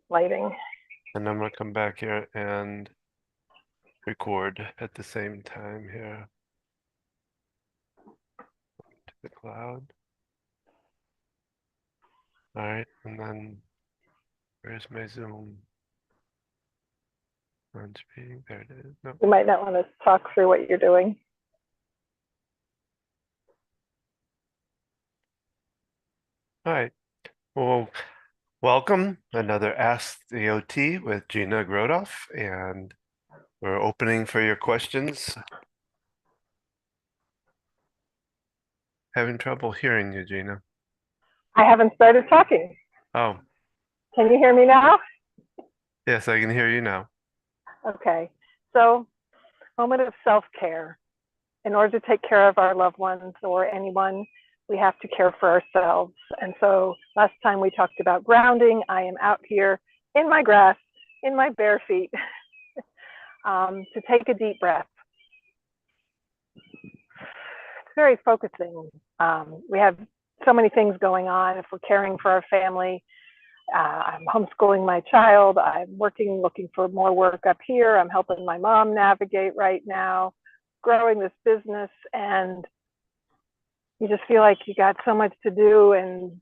lighting. And I'm gonna come back here and record at the same time here to the cloud. All right, and then where's my Zoom? On speaking, there it is. No. You might not want to talk through what you're doing. All right. Well, welcome another Ask the OT with Gina Grothoff, and we're opening for your questions. Having trouble hearing you, Gina. I haven't started talking. Oh, Can you hear me now? yes, I can hear you now. Okay. So, moment of self-care. In order to take care of our loved ones or anyone, we have to care for ourselves. And so last time we talked about grounding. I am out here in my grass, in my bare feet, to take a deep breath. It's very focusing. We have so many things going on. If we're caring for our family, I'm homeschooling my child. I'm working, looking for more work up here. I'm helping my mom navigate right now, growing this business, and you just feel like you got so much to do. And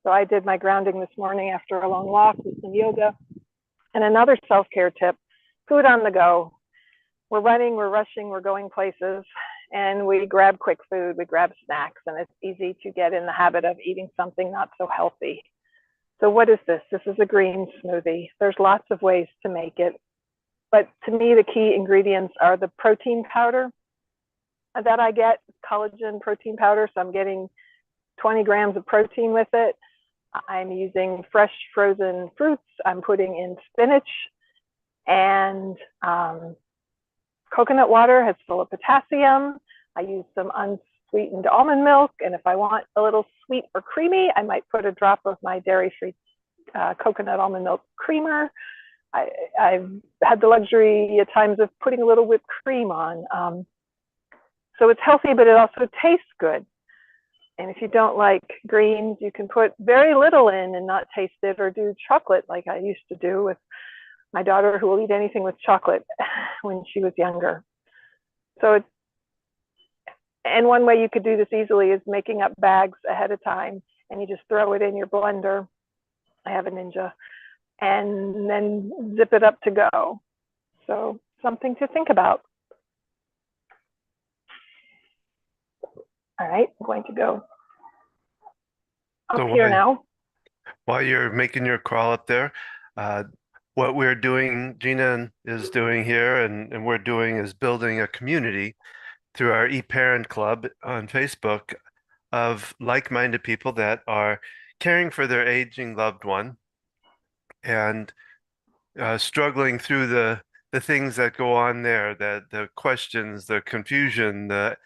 so I did my grounding this morning after a long walk with some yoga. And another self-care tip, food on the go. We're running, we're rushing, we're going places, and we grab quick food, we grab snacks, and it's easy to get in the habit of eating something not so healthy. So what is this? This is a green smoothie. There's lots of ways to make it. But to me, the key ingredients are the protein powder that I get, collagen protein powder. So I'm getting 20 grams of protein with it. I'm using fresh frozen fruits. I'm putting in spinach, and coconut water has full of potassium. I use some unsweetened almond milk. And if I want a little sweet or creamy, I might put a drop of my dairy-free coconut almond milk creamer. I've had the luxury at times of putting a little whipped cream on. So it's healthy, but it also tastes good. And if you don't like greens, you can put very little in and not taste it, or do chocolate like I used to do with my daughter, who will eat anything with chocolate when she was younger. So it's, and one way you could do this easily is making up bags ahead of time, and you just throw it in your blender. I have a Ninja, and then zip it up to go. So something to think about. All right, I'm going to go up So here while, now. while you're making your crawl up there, uh, what we're doing, Gina is doing here, and we're doing is building a community through our eParent Club on Facebook of like-minded people that are caring for their aging loved one and struggling through the things that go on there, that the questions, the confusion, the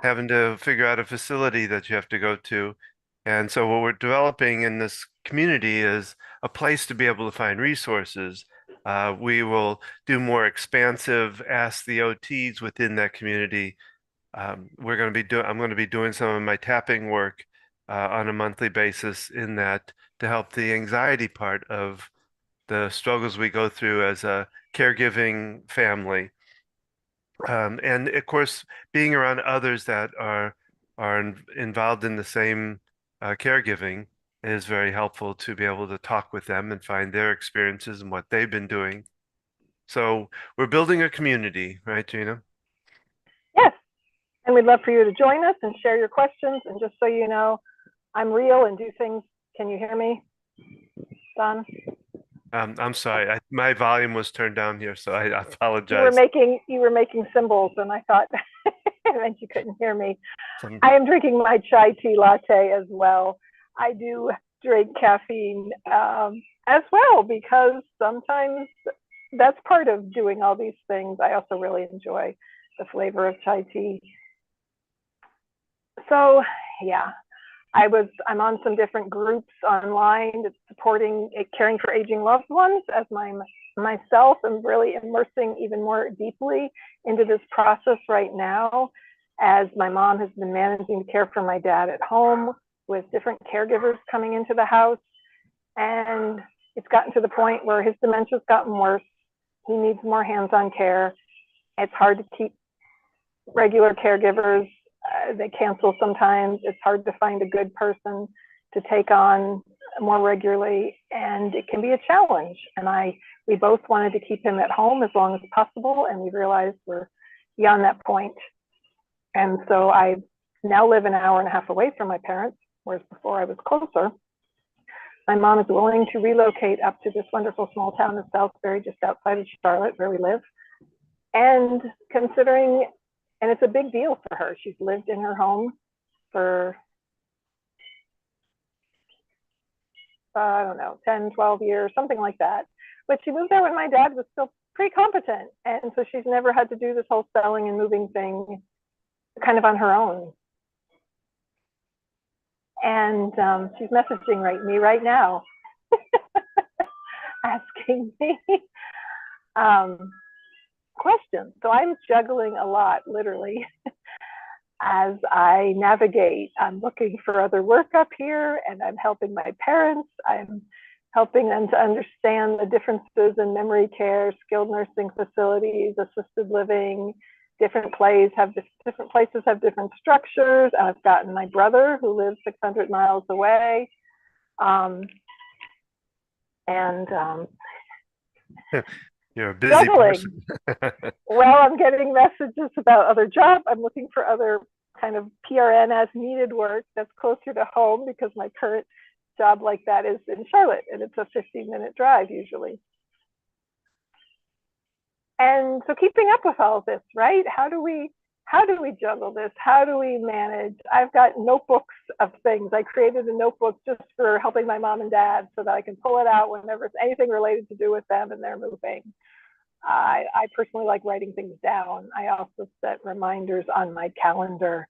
having to figure out a facility that you have to go to. And so what we're developing in this community is a place to be able to find resources. We will do more expansive Ask the OTs within that community. We're going to be doing, I'm going to be doing some of my tapping work on a monthly basis in that to help the anxiety part of the struggles we go through as a caregiving family. And of course, being around others that are involved in the same caregiving is very helpful to be able to talk with them and find their experiences and what they've been doing. So we're building a community, right, Gina? Yes, and we'd love for you to join us and share your questions. And just so you know, I'm real and do things. Can you hear me, Don? I'm sorry, my volume was turned down here, so I You were apologize. making symbols, and I thought it meant you couldn't hear me. Some, I am drinking my chai tea latte as well. I do drink caffeine as well, because sometimes that's part of doing all these things. I also really enjoy the flavor of chai tea. So yeah, I'm on some different groups online that's supporting caring for aging loved ones, as myself am really immersing even more deeply into this process right now, as my mom has been managing to care for my dad at home. with different caregivers coming into the house. And it's gotten to the point where his dementia's gotten worse. He needs more hands-on care. It's hard to keep regular caregivers. They cancel sometimes. It's hard to find a good person to take on more regularly, and it can be a challenge. And we both wanted to keep him at home as long as possible, and we realized we're beyond that point. And so I now live an hour and a half away from my parents, whereas before I was closer. My mom is willing to relocate up to this wonderful small town of Salisbury, just outside of Charlotte, where we live. And considering, and it's a big deal for her, she's lived in her home for, I don't know, 10, 12 years, something like that. But she moved there when my dad was still pretty competent. And so she's never had to do this whole selling and moving thing kind of on her own. And she's messaging me right now, asking me questions. So I'm juggling a lot, literally, as I navigate. I'm looking for other work up here, and I'm helping my parents. I'm helping them to understand the differences in memory care, skilled nursing facilities, assisted living. Different places have different structures. I've gotten my brother who lives 600 miles away. You're a busy juggling. person. Well, I'm getting messages about other jobs. I'm looking for other kind of PRN as needed work that's closer to home, because my current job like that is in Charlotte, and it's a 15-minute drive usually. And so keeping up with all of this, right? How do we juggle this? How do we manage? I've got notebooks of things. I created a notebook just for helping my mom and dad so that I can pull it out whenever it's anything related to do with them and their moving. I personally like writing things down. I also set reminders on my calendar.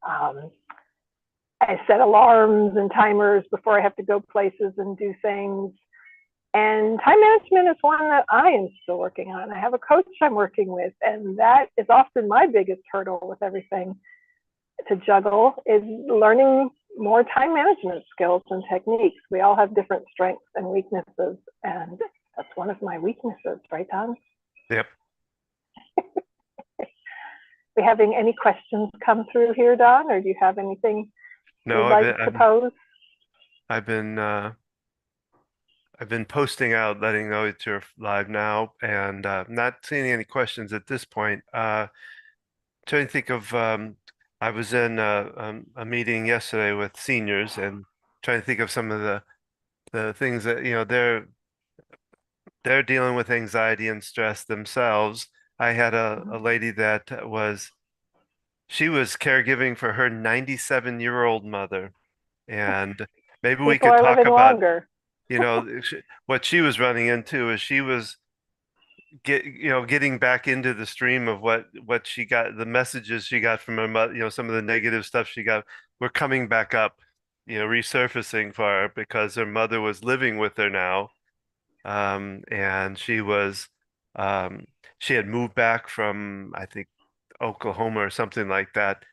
I set alarms and timers before I have to go places and do things. And time management is one that I am still working on. I have a coach I'm working with, and that is often my biggest hurdle with everything to juggle, is learning more time management skills and techniques. We all have different strengths and weaknesses, and that's one of my weaknesses, right, Don? Yep. We having any questions come through here, Don, or do you have anything you'd like to pose? I've been posting out, letting know that you're live now, and not seeing any questions at this point. Trying to think of, I was in a meeting yesterday with seniors, and trying to think of some of the things that, they're dealing with anxiety and stress themselves. I had a lady that she was caregiving for her 97-year-old mother, and maybe we could talk about longer. What she was running into is she was getting back into the stream of what she got, the messages she got from her mother, some of the negative stuff she got were coming back up, resurfacing for her because her mother was living with her now. And she had moved back from, I think, Oklahoma or something like that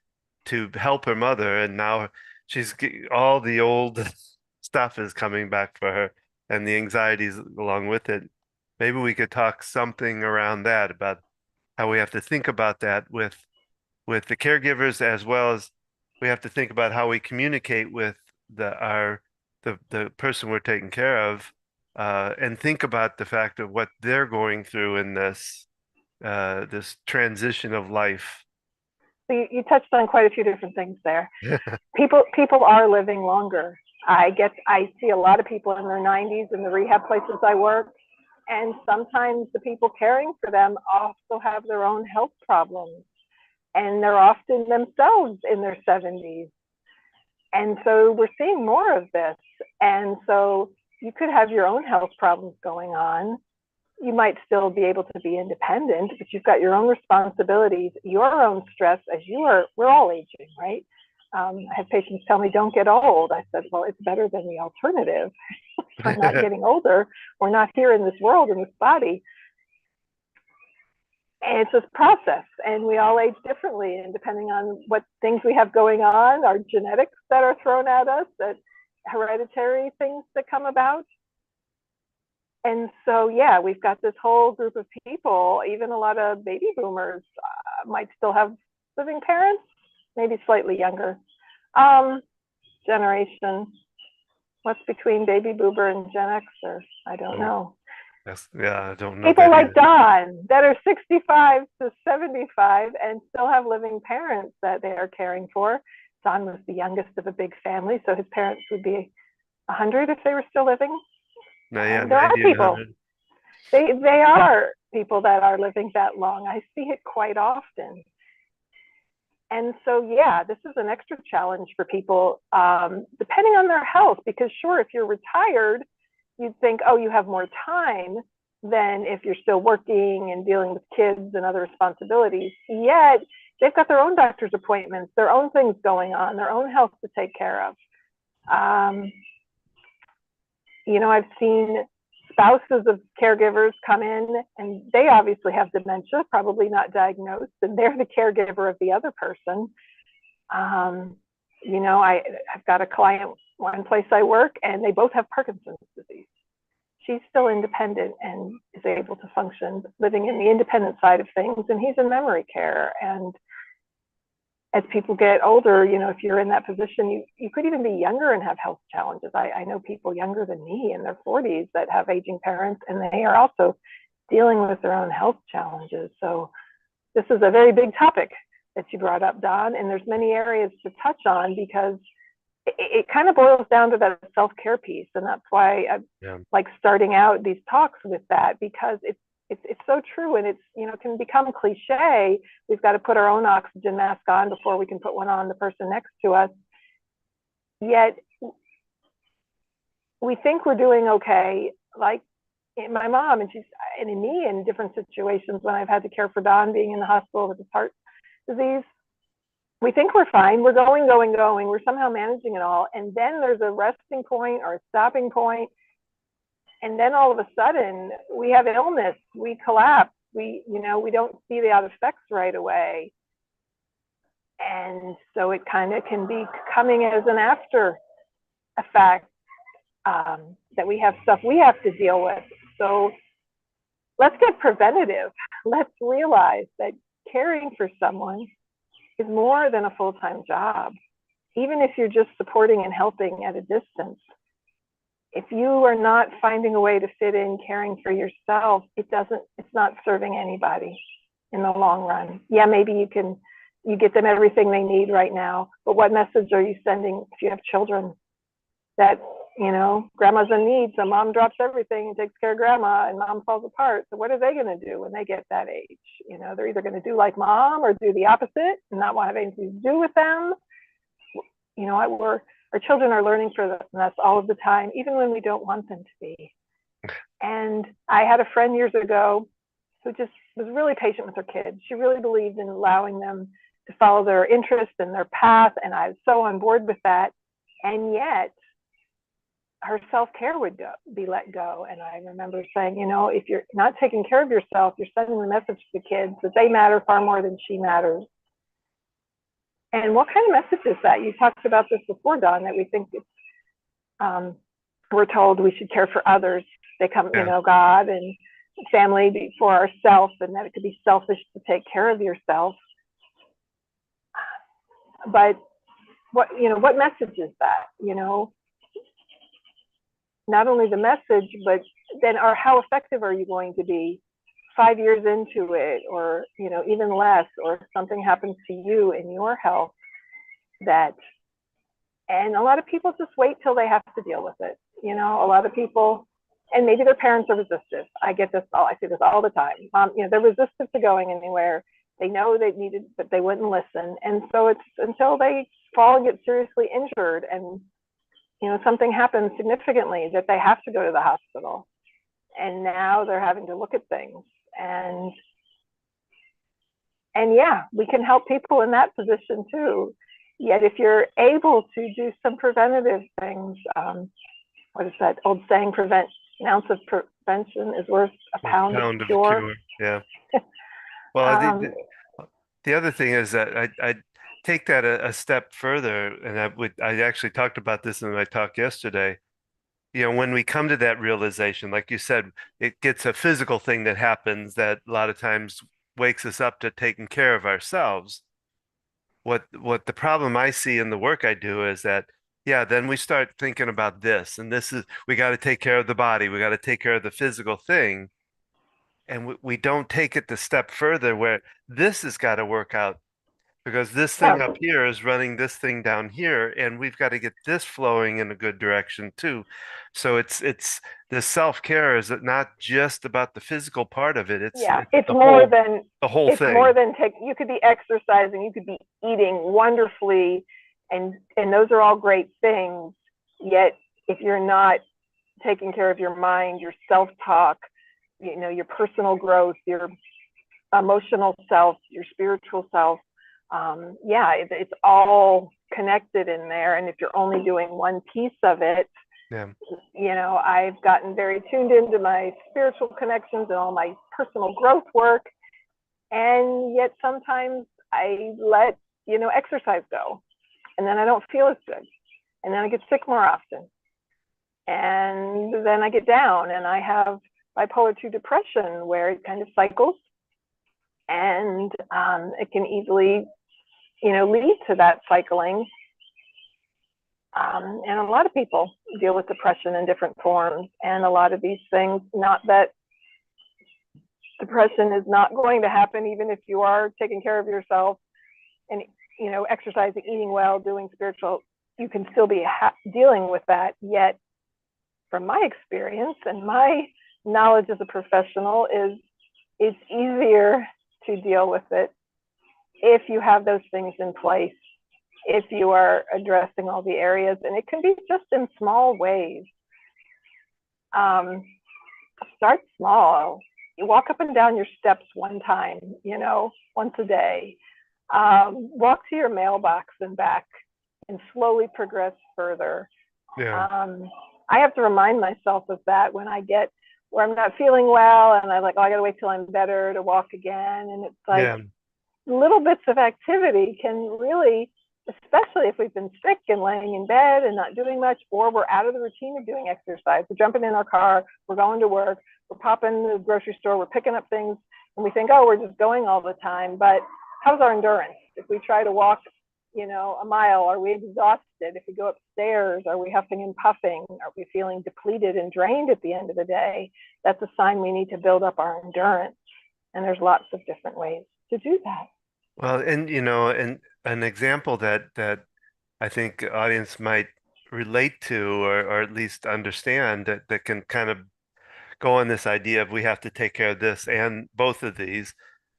to help her mother, and now all the old stuff is coming back for her, and the anxieties along with it. Maybe we could talk something around that, about how we have to think about that with the caregivers, as well as we have to think about how we communicate with the person we're taking care of, and think about the fact of what they're going through in this transition of life. You touched on quite a few different things there. People are living longer. I see a lot of people in their 90s in the rehab places I work, and sometimes the people caring for them also have their own health problems, and they're often themselves in their 70s. And so we're seeing more of this. And so you could have your own health problems going on. You might still be able to be independent, but you've got your own responsibilities, your own stress, we're all aging, right? I have patients tell me, don't get old. I said, well, it's better than the alternative. For not getting older. We're not here in this world, in this body. And it's a process, and we all age differently, and depending on what things we have going on, our genetics that are thrown at us, that hereditary things that come about. And so, yeah, we've got this whole group of people, even a lot of baby boomers might still have living parents, maybe slightly younger generation. What's between baby boomer and Gen Xer? I don't know. Yeah, I don't know People that like either. Don that are 65 to 75 and still have living parents that they are caring for. Don was the youngest of a big family, so his parents would be 100 if they were still living. No, yeah, There are 90 and people. 100. They are people that are living that long. I see it quite often. And so, yeah, this is an extra challenge for people, depending on their health, because sure, if you're retired, you'd think, oh, you have more time than if you're still working and dealing with kids and other responsibilities. Yet they've got their own doctor's appointments, their own things going on, their own health to take care of. I've seen spouses of caregivers come in and they obviously have dementia, probably not diagnosed, and they're the caregiver of the other person. I've got a client, one place I work, and they both have Parkinson's disease. She's still independent and is able to function, living in the independent side of things, and he's in memory care. And as people get older, if you're in that position, you could even be younger and have health challenges. I know people younger than me in their 40s that have aging parents, and they are also dealing with their own health challenges. So this is a very big topic that you brought up, Don, and there's many areas to touch on because it kind of boils down to that self-care piece. And that's why I like starting out these talks with that, because it's so true, and it's, can become cliche. We've got to put our own oxygen mask on before we can put one on the person next to us. Yet we think we're doing okay, like my mom and me in different situations when I've had to care for Don being in the hospital with his heart disease. We think we're fine. We're going. We're somehow managing it all. And then there's a resting point or a stopping point. And then all of a sudden we have illness, we collapse, we don't see the out effects right away. And so it kind of can be coming as an after effect, that we have stuff we have to deal with. So let's get preventative. Let's realize that caring for someone is more than a full-time job. Even if you're just supporting and helping at a distance, if you are not finding a way to fit in caring for yourself, it's not serving anybody in the long run. Yeah, maybe you get them everything they need right now, but what message are you sending if you have children that, grandma's in need, so mom drops everything and takes care of grandma and mom falls apart. So what are they going to do when they get that age? They're either going to do like mom or do the opposite and not want to have anything to do with them. Our children are learning from us all of the time, even when we don't want them to be. And I had a friend years ago who just was really patient with her kids. She really believed in allowing them to follow their interests and their path, and I was so on board with that. And yet, her self-care would be let go. And I remember saying, if you're not taking care of yourself, you're sending the message to the kids that they matter far more than she matters. And what kind of message is that? You talked about this before, Don, that we think we're told we should care for others. They come, God and family before ourselves, and that it could be selfish to take care of yourself. But what message is that? Not only the message, but then how effective are you going to be 5 years into it, or even less, or if something happens to you in your health and a lot of people just wait till they have to deal with it. A lot of people, and maybe their parents are resistive. I see this all the time. They're resistant to going anywhere. They know they needed, but they wouldn't listen. And so it's until they fall and get seriously injured and something happens significantly that they have to go to the hospital. And now they're having to look at things. And yeah, we can help people in that position too. Yet if you're able to do some preventative things, what is that old saying? An ounce of prevention is worth a pound of cure. Yeah. Well, Um, the other thing is that I take that a step further, and I actually talked about this in my talk yesterday. You know, when we come to that realization, like you said, it gets a physical thing that happens that a lot of times wakes us up to taking care of ourselves. What the problem I see in the work I do is that, yeah, then we start thinking about this, and this is we got to take care of the body, we got to take care of the physical thing, and we don't take it the step further where this has got to work out because this yeah, thing up here is running this thing down here, and we've got to get this flowing in a good direction too. So it's the self-care is not just about the physical part of it, yeah, it's the whole it's more thing. than take. You could be exercising, you could be eating wonderfully, and those are all great things. Yet, if you're not taking care of your mind, your self-talk, your personal growth, your emotional self, your spiritual self, yeah, it's all connected in there. And if you're only doing one piece of it, Yeah. I've gotten very tuned into my spiritual connections and all my personal growth work. And yet sometimes I let, exercise go. And then I don't feel as good. And then I get sick more often. And then I get down and I have bipolar 2 depression where it kind of cycles. And it can easily, lead to that cycling. And a lot of people deal with depression in different forms. And a lot of these things, not that depression is not going to happen, even if you are taking care of yourself and, exercising, eating well, doing spiritual, you can still be dealing with that. Yet, from my experience and my knowledge as a professional, is it's easier to deal with it if you have those things in place, if you are addressing all the areas, and it can be just in small ways. Start small. You walk up and down your steps one time, once a day. Walk to your mailbox and back and slowly progress further. Yeah. I have to remind myself of that when I get where I'm not feeling well and I'm like, oh, I gotta wait till I'm better to walk again. And it's like Yeah. little bits of activity can really, especially if we've been sick and laying in bed and not doing much, or we're out of the routine of doing exercise. We're jumping in our car, we're going to work, we're popping to the grocery store, we're picking up things, and we think, oh, we're just going all the time. But how's our endurance? If we try to walk, a mile, are we exhausted? If we go upstairs, are we huffing and puffing? Are we feeling depleted and drained at the end of the day? That's a sign we need to build up our endurance. And there's lots of different ways to do that. Well, and and an example that I think the audience might relate to or at least understand that can kind of go on this idea of we have to take care of this and both of these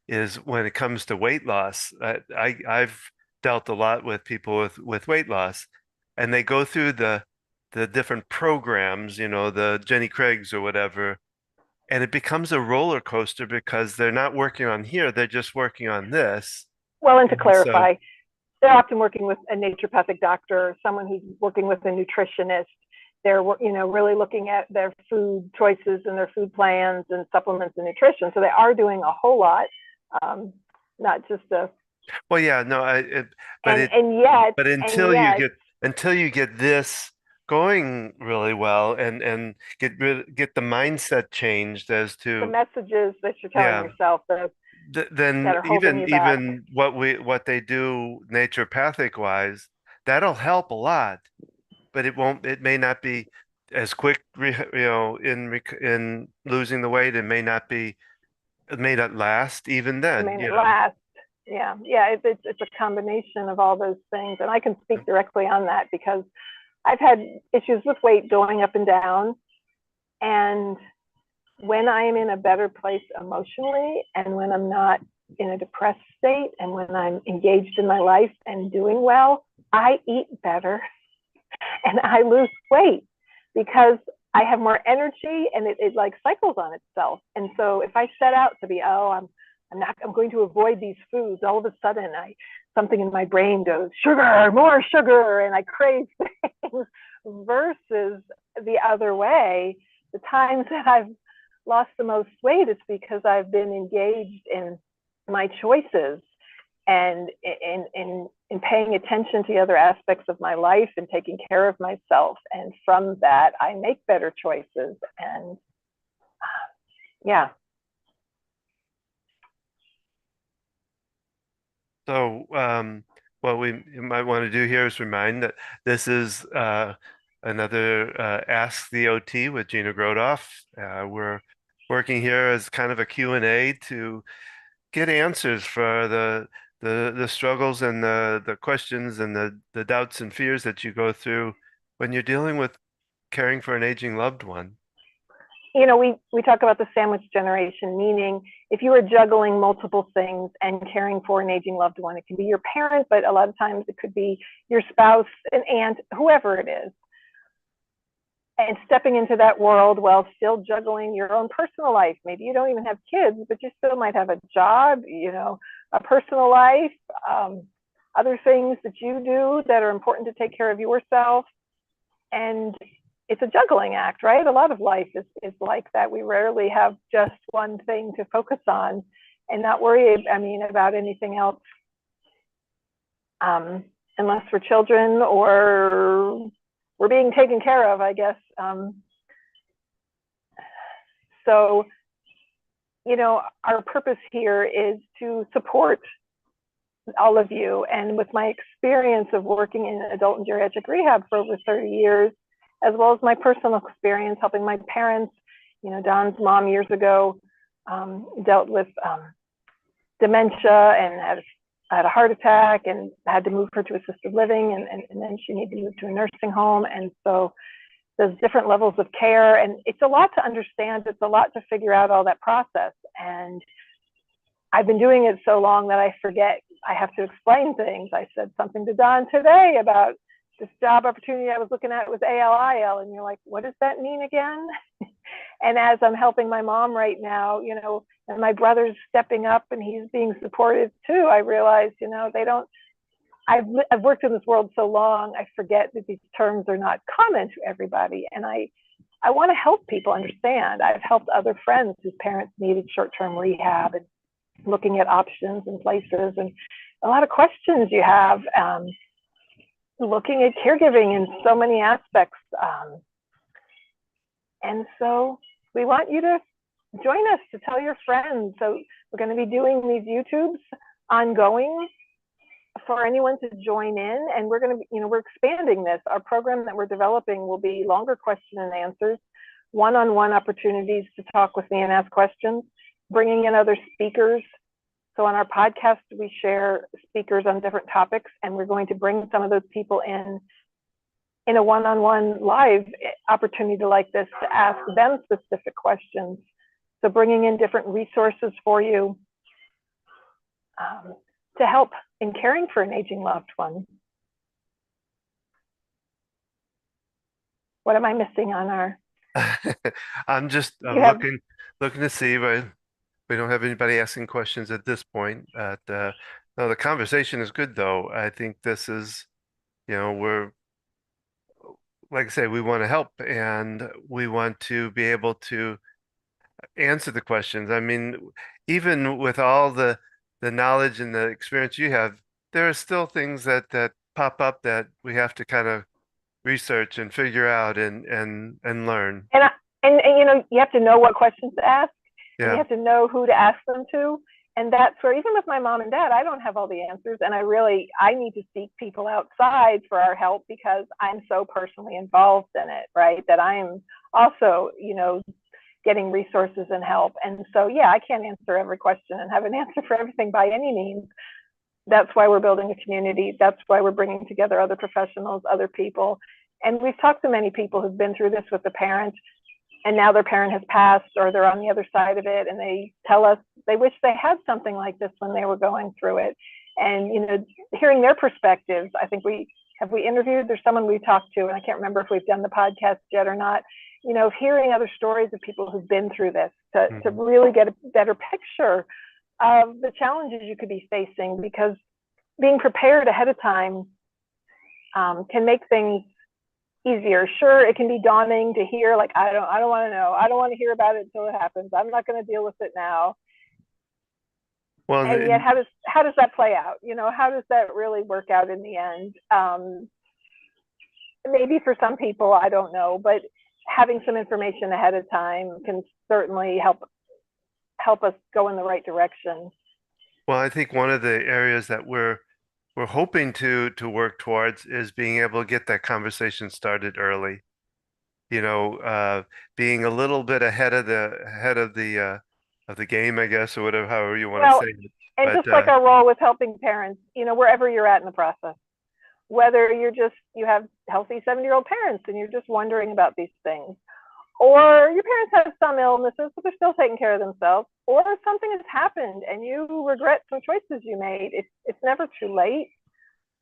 is when it comes to weight loss. I've dealt a lot with people with weight loss, and they go through the different programs, the Jenny Craig's or whatever, and it becomes a roller coaster because they're not working on here, they're just working on this. Well, and to And so, clarify, they're often working with a naturopathic doctor, someone who's working with a nutritionist. They're, really looking at their food choices and their food plans and supplements and nutrition. So they are doing a whole lot, not just a. well, yeah, no, but And and yet, until you get this going really well and get the mindset changed as the to messages that you're telling yeah, yourself then that are holding you back. even what they do naturopathic wise, that'll help a lot, but it may not be as quick, in losing the weight. It may not last even It then, may not last. Yeah, yeah. It's a combination of all those things, and I can speak directly on that because I've had issues with weight going up and down, and when I am in a better place emotionally and when I'm not in a depressed state and when I'm engaged in my life and doing well, I eat better and I lose weight because I have more energy and it like cycles on itself. And so if I set out to be, I'm going to avoid these foods, all of a sudden something in my brain goes, sugar, more sugar, and I crave things versus the other way. The times that I've lost the most weight is because I've been engaged in my choices, and in paying attention to the other aspects of my life and taking care of myself. And from that, I make better choices. And yeah. So, what we might want to do here is remind that this is another Ask the OT with Gina Grothoff. We're working here as kind of a Q&A to get answers for the struggles and the questions and the doubts and fears that you go through when you're dealing with caring for an aging loved one. You know, we talk about the sandwich generation, meaning if you are juggling multiple things and caring for an aging loved one, it can be your parent, but a lot of times it could be your spouse, an aunt, whoever it is. And stepping into that world while still juggling your own personal life. Maybe you don't even have kids, but you still might have a job, you know, a personal life, other things that you do that are important to take care of yourself. And it's a juggling act, right? A lot of life is like that. We rarely have just one thing to focus on and not worry, about anything else, unless we're children or we're being taken care of, I guess. So, you know, our purpose here is to support all of you. And with my experience of working in adult and geriatric rehab for over 30 years, as well as my personal experience helping my parents, you know, Don's mom years ago dealt with dementia and had a heart attack and had to move her to assisted living, and then she needed to move to a nursing home. And so there's different levels of care, and it's a lot to understand. It's a lot to figure out all that process. And I've been doing it so long that I forget I have to explain things. I said something to Don today about this job opportunity I was looking at was ALIL, and you're like, what does that mean again? And as I'm helping my mom right now, you know, and my brother's stepping up and he's being supportive too, I realize, you know, I've worked in this world so long, I forget that these terms are not common to everybody. And I want to help people understand. I've helped other friends whose parents needed short-term rehab and looking at options and places, and a lot of questions you have, looking at caregiving in so many aspects. And so we want you to join us, to tell your friends. So we're going to be doing these YouTubes ongoing for anyone to join in. And we're going to be, you know, we're expanding this. Our program that we're developing will be longer question and answers, one-on-one opportunities to talk with me and ask questions, bringing in other speakers. So on our podcast, we share speakers on different topics, and we're going to bring some of those people in a one-on-one live opportunity like this to ask them specific questions. So bringing in different resources for you to help in caring for an aging loved one. What am I missing on our? I'm just looking to see, but we don't have anybody asking questions at this point. No, the conversation is good though. I think this is, you know, we're, like I say, we want to help and we want to be able to answer the questions. I mean, even with all the knowledge and the experience you have, there are still things that pop up that we have to kind of research and figure out and learn. And you know, you have to know what questions to ask, and Yeah. you have to know who to ask them to. And that's where, even with my mom and dad, I don't have all the answers, and I need to seek people outside for our help because I'm so personally involved in it, right? That I'm also, you know, getting resources and help. And so, yeah, I can't answer every question and have an answer for everything by any means. That's why we're building a community. That's why we're bringing together other professionals, other people. And we've talked to many people who've been through this with the parent, and now their parent has passed or they're on the other side of it, and they tell us they wish they had something like this when they were going through it. And, you know, hearing their perspectives, I think we interviewed, there's someone we talked to, and I can't remember if we've done the podcast yet or not, you know, hearing other stories of people who've been through this to really get a better picture of the challenges you could be facing, because being prepared ahead of time can make things easier. Sure, it can be daunting to hear, like, I don't want to know. I don't want to hear about it until it happens. I'm not going to deal with it now. Well, And yet how does that play out? How does that really work out in the end? Maybe for some people, I don't know, but having some information ahead of time can certainly help us go in the right direction. well, I think one of the areas that we're hoping to work towards is being able to get that conversation started early. You know, being a little bit ahead of the game, I guess, or whatever, however you want to Well, say it. and But just like our role with helping parents, wherever you're at in the process, whether you have healthy 70-year-old parents and you're just wondering about these things, or your parents have some illnesses, but they're still taking care of themselves, or something has happened and you regret some choices you made. It's never too late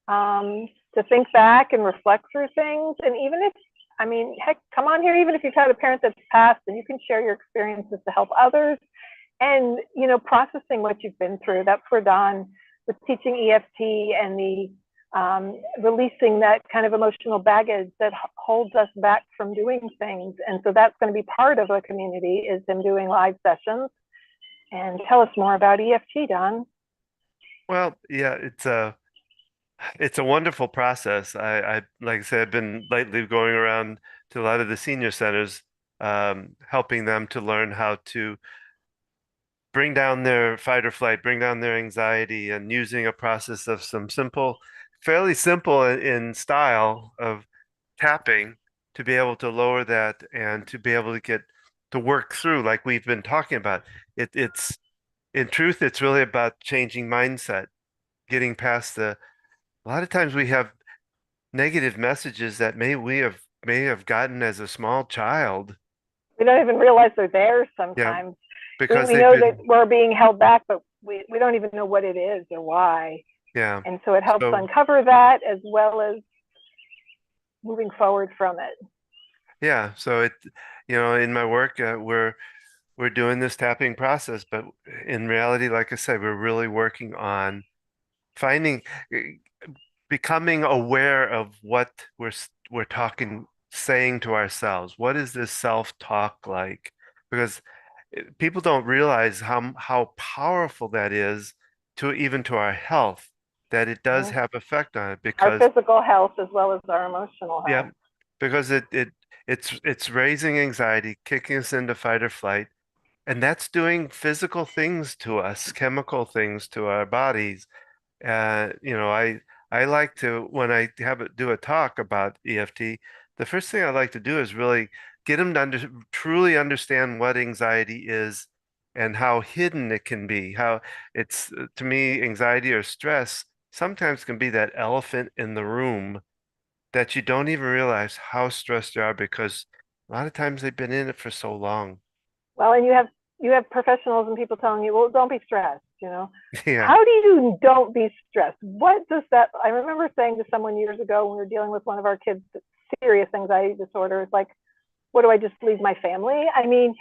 to think back and reflect through things. And even if, I mean, heck, come on here, even if you've had a parent that's passed, and you can share your experiences to help others and, processing what you've been through. That's where Don was teaching EFT and the releasing that kind of emotional baggage that holds us back from doing things. And so that's going to be part of the community, is him doing live sessions. And tell us more about EFT, Don. well, yeah, it's a wonderful process. I like I said, I've been lately going around to a lot of the senior centers, helping them to learn how to bring down their fight or flight, bring down their anxiety, and using a process of some fairly simple in style of tapping to be able to lower that and to be able to get to work through, like we've been talking about. It's in truth, it's really about changing mindset, getting past a lot of times we have negative messages that may have gotten as a small child. We don't even realize they're there Yeah, sometimes. We, because we they've know that been, we're being held back, but we don't even know what it is or why. yeah. And so it helps So uncover that as well as moving forward from it. yeah, so in my work, we're doing this tapping process, but in reality, like I said, we're really working on finding, becoming aware of what we're talking, saying to ourselves. What is this self-talk like? Because people don't realize how powerful that is to even to our health, that it does Mhm. have effect on it Our because physical health as well as our emotional yeah, health. because it's raising anxiety, kicking us into fight or flight, and that's doing physical things to us, chemical things to our bodies. I like to when I do a talk about EFT, the first thing I like to do is really get them to truly understand what anxiety is and how hidden it can be. How it's to me, anxiety or stress sometimes can be that elephant in the room that you don't even realize how stressed you are because a lot of times they've been in it for so long. Well, and you have professionals and people telling you, well, don't be stressed. Yeah. How do you don't be stressed? What does that, I remember saying to someone years ago when we were dealing with one of our kids' serious anxiety disorder, it's like, what do I just leave my family? I mean,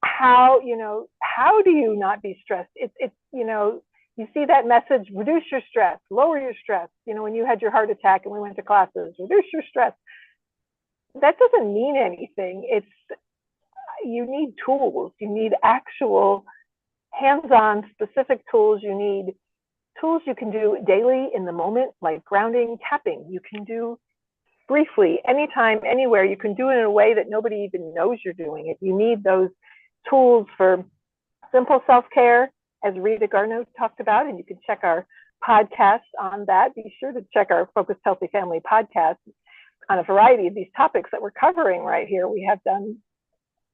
how do you not be stressed? You see that message, reduce your stress, lower your stress. When you had your heart attack and we went to classes, reduce your stress. That doesn't mean anything. You need tools. You need actual hands-on specific tools. You need tools you can do daily in the moment, like grounding, tapping. You can do briefly, anytime, anywhere. You can do it in a way that nobody even knows you're doing it. You need those tools for simple self-care, as Rita Garneau talked about, and you can check our podcast on that. Be sure to check our Focused Healthy Family podcast on a variety of these topics that we're covering right here. We have done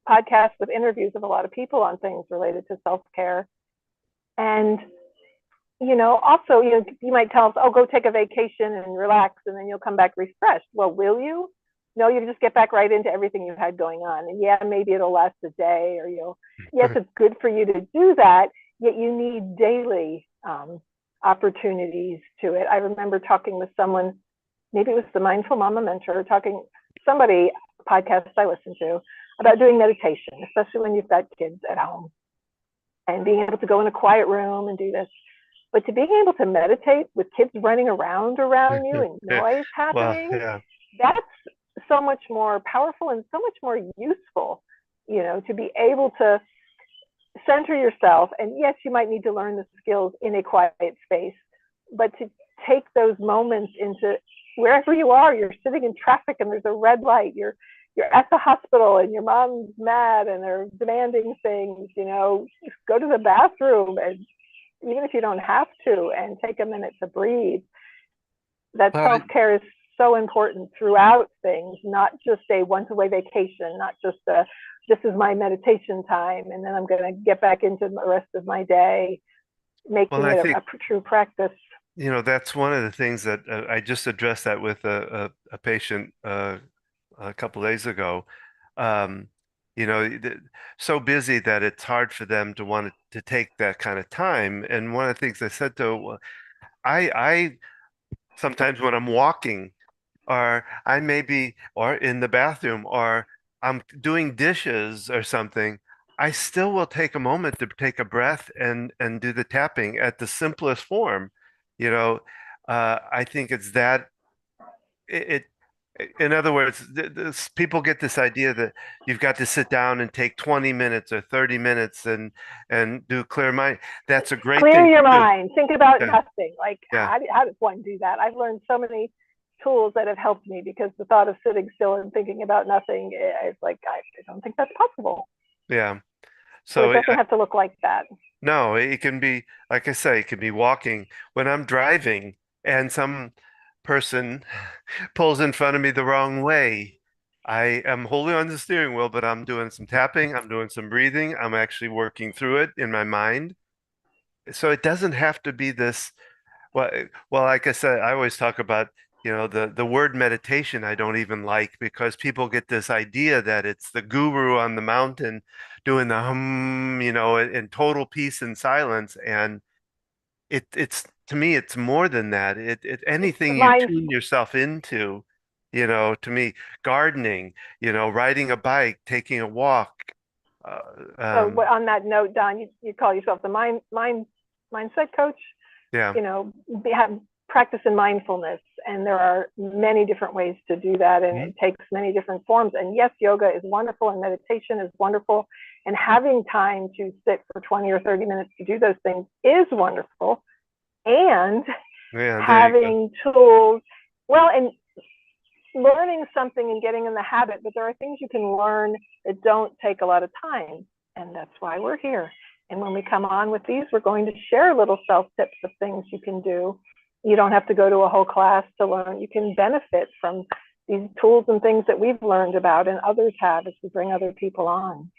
podcasts with interviews of a lot of people on things related to self-care. And, also, you might tell us, oh, go take a vacation and relax, and then you'll come back refreshed. Well, will you? No, you just get back right into everything you had going on. And yeah, maybe it'll last a day, or yes, it's good for you to do that, yet you need daily opportunities to it. I remember talking with someone, maybe it was the Mindful Mama Mentor, somebody, podcast I listened to, about doing meditation, especially when you've got kids at home and being able to go in a quiet room and do this. But to being able to meditate with kids running around you and noise Well, happening, yeah. that's so much more powerful and so much more useful, to be able to center yourself. And yes, you might need to learn the skills in a quiet space, but to take those moments into wherever you are, you're sitting in traffic and there's a red light, you're at the hospital and your mom's mad and they're demanding things, just go to the bathroom, and even if you don't have to, and take a minute to breathe. That Well, self-care is so important throughout things, not just a once away vacation, not just this is my meditation time and then I'm going to get back into the rest of my day, making I it think, a true practice. that's one of the things that I just addressed that with a patient a couple days ago. Um, so busy that it's hard for them to want to take that kind of time. And one of the things I said to, I sometimes when I'm walking, or I may be, or in the bathroom, or I'm doing dishes or something, I still will take a moment to take a breath and do the tapping at the simplest form. You know, I think it's that it, in other words, people get this idea that you've got to sit down and take 20 minutes or 30 minutes and do clear mind. That's a great Clear thing your to do. mind, think about Yeah, nothing. Like, yeah, how does one do that? I've learned so many tools that have helped me, because the thought of sitting still and thinking about nothing, it's like, I don't think that's possible. yeah. So it So doesn't have to look like that. no, it can be, like I say, it can be walking. When I'm driving and some person pulls in front of me the wrong way, I am holding on the steering wheel, but I'm doing some tapping, I'm doing some breathing, I'm actually working through it in my mind. So it doesn't have to be this. Well, like I said, I always talk about, the word meditation I don't even like, because people get this idea that it's the guru on the mountain doing the hum, in total peace and silence. And it's to me, it's more than that. It's Anything you mind. tune yourself into, to me, gardening, riding a bike, taking a walk. Uh, So um, on that note, Don, you call yourself the mindset coach. yeah. Have practice in mindfulness, and there are many different ways to do that, and Mhm. it takes many different forms. And yes, yoga is wonderful and meditation is wonderful, and having time to sit for 20 or 30 minutes to do those things is wonderful. And Yeah, there you go. having tools, well, and learning something and getting in the habit, but there are things you can learn that don't take a lot of time, and that's why we're here. And when we come on with these, we're going to share little self tips of things you can do. You don't have to go to a whole class to learn. You can benefit from these tools and things that we've learned about and others have, as we bring other people on.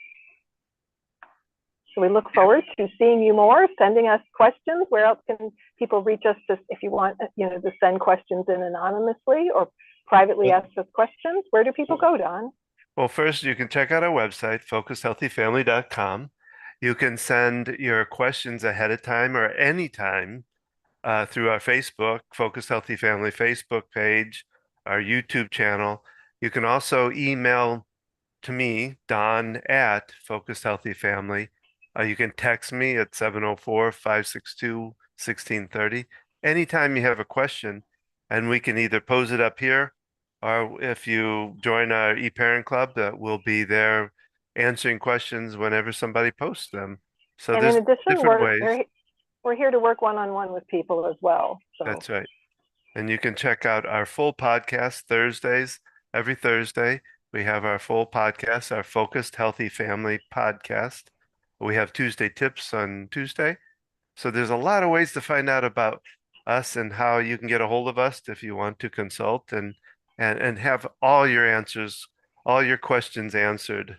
So we look forward to seeing you more, sending us questions. Where else can people reach us if you want, to send questions in anonymously or privately ask us questions? Where do people go, Don? Well, first, you can check out our website, focushealthyfamily.com. You can send your questions ahead of time or anytime through our Facebook, Focus Healthy Family Facebook page, our YouTube channel. You can also email to me, Don at Focus Healthy Family. You can text me at 704-562-1630. Anytime you have a question, and we can either pose it up here, or if you join our e-parent club, that will be there answering questions whenever somebody posts them. So And in there's addition, different ways. we're here to work one-on-one with people as well. So That's right. And you can check out our full podcast Thursdays. Every Thursday, we have our full podcast, our Focused Healthy Family podcast. We have Tuesday tips on Tuesday. So there's a lot of ways to find out about us and how you can get a hold of us if you want to consult and have all your answers, all your questions answered.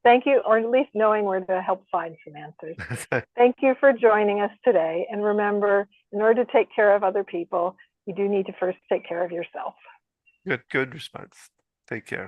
thank you, or at least knowing where to help find some answers. Thank you for joining us today. And remember, in order to take care of other people, you do need to first take care of yourself. Good response. Take care.